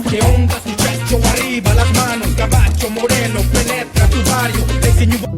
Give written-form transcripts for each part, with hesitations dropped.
Que onda su pecho arriba, las manos, caballo moreno, penetra tu barrio, te enseño.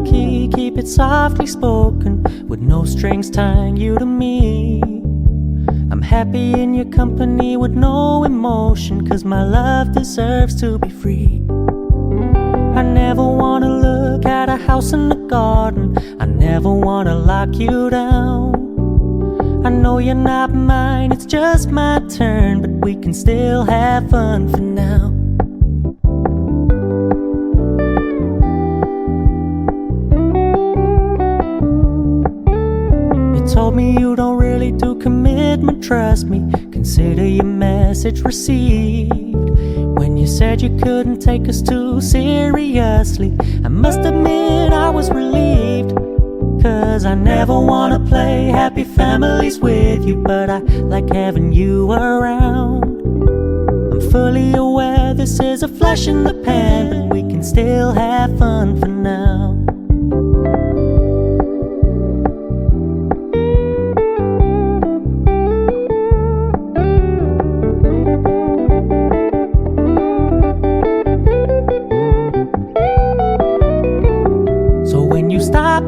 key, keep it softly spoken, with no strings tying you to me. I'm happy in your company with no emotion, 'cause my love deserves to be free. I never wanna look at a house in the garden, I never wanna lock you down. I know you're not mine, it's just my turn, but we can still have fun for now. You told me you don't really do commitment, trust me, consider your message received. When you said you couldn't take us too seriously, I must admit I was relieved. 'Cause I never wanna play happy families with you, but I like having you around. I'm fully aware this is a flash in the pan, but we can still have fun for now.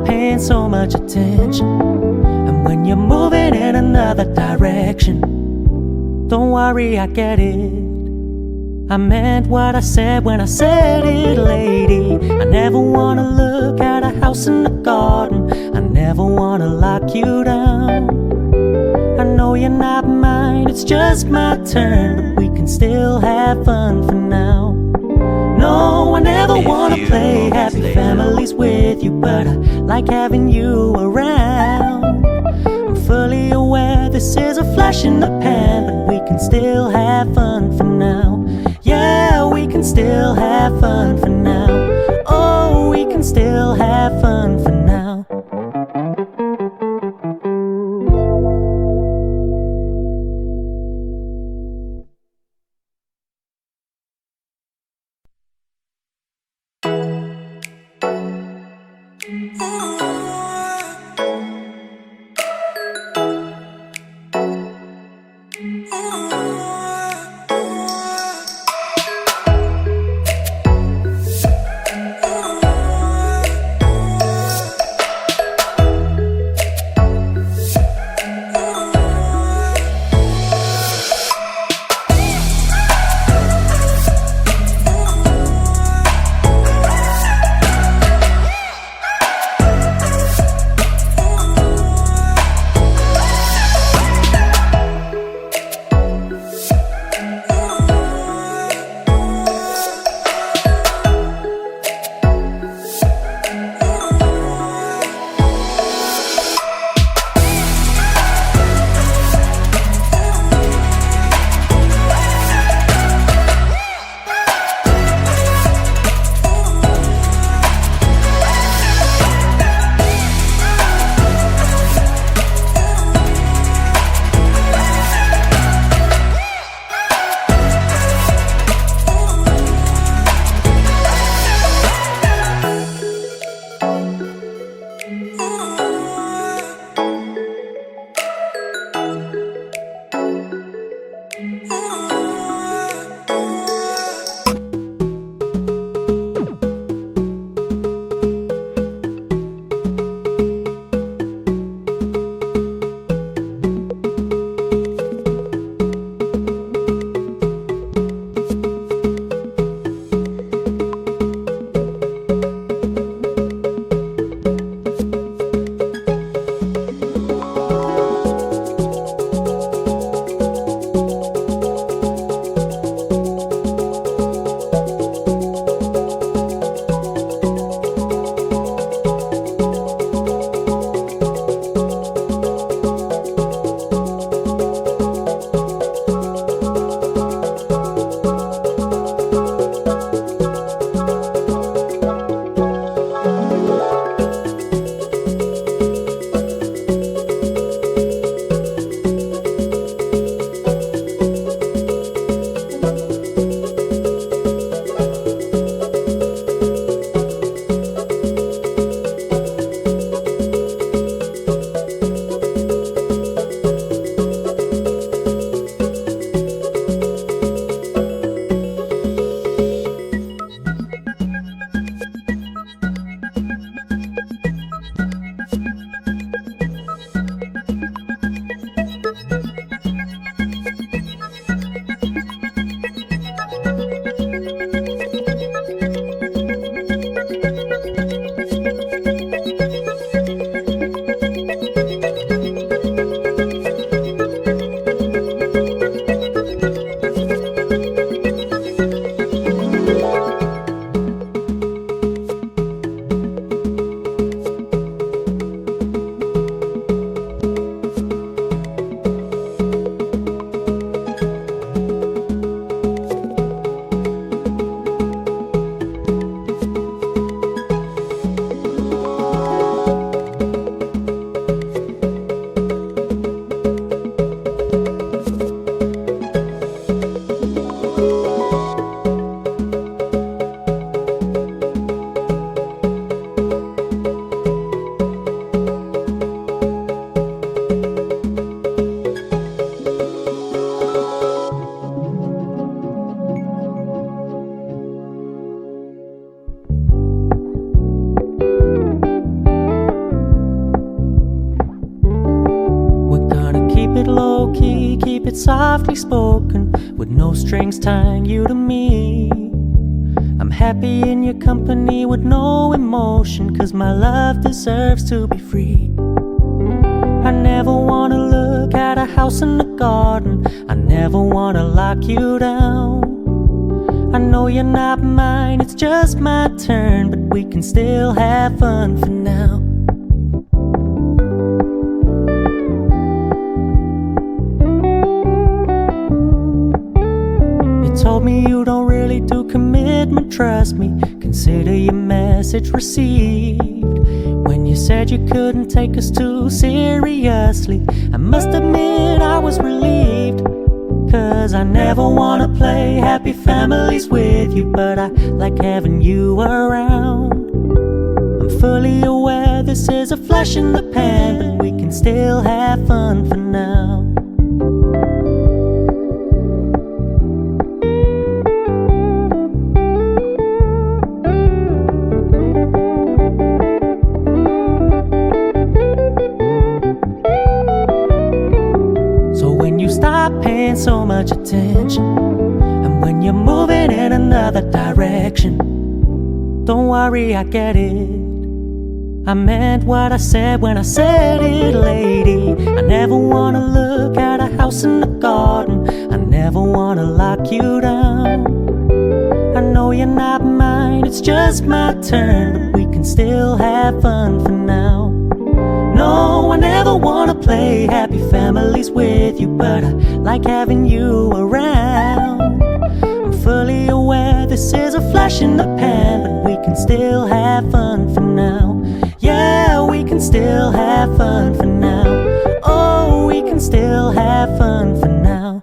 Paying so much attention, and when you're moving in another direction, don't worry, I get it. I meant what I said when I said it, lady. I never wanna look at a house in the garden, I never wanna lock you down. I know you're not mine, it's just my turn, but we can still have fun for now. No, I never wanna play happy families with you, but I like having you around. I'm fully aware this is a flash in the pan, but we can still have fun for now. Yeah, we can still have fun for now. Oh, we can still have fun for now. softly spoken, with no strings tying you to me. I'm happy in your company with no emotion, 'cause my love deserves to be free. I never wanna look at a house in the garden, I never wanna lock you down. I know you're not mine, it's just my turn, but we can still have fun for now. You told me you don't really do commitment, trust me, consider your message received. When you said you couldn't take us too seriously, I must admit I was relieved. 'Cause I never wanna play happy families with you, but I like having you around. I'm fully aware this is a flash in the pan, but we can still have fun for now. Stop paying so much attention, and when you're moving in another direction, don't worry, I get it. I meant what I said when I said it, lady. I never wanna look at a house in the garden, I never wanna lock you down. I know you're not mine, it's just my turn, but we can still have fun for now. No, I never wanna play happy families with you, but I like having you around. I'm fully aware this is a flash in the pan, but we can still have fun for now. Yeah, we can still have fun for now. Oh, we can still have fun for now.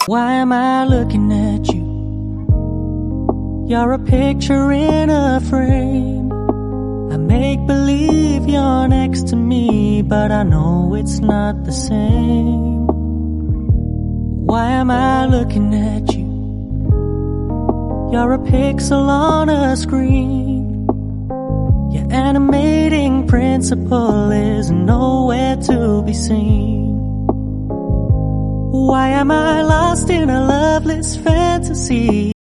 Why am I looking at you? You're a picture in a frame. I make believe you're next to me, but I know it's not the same. Why am I looking at you? You're a pixel on a screen. Your animating principle is nowhere to be seen. Why am I lost in a loveless fantasy?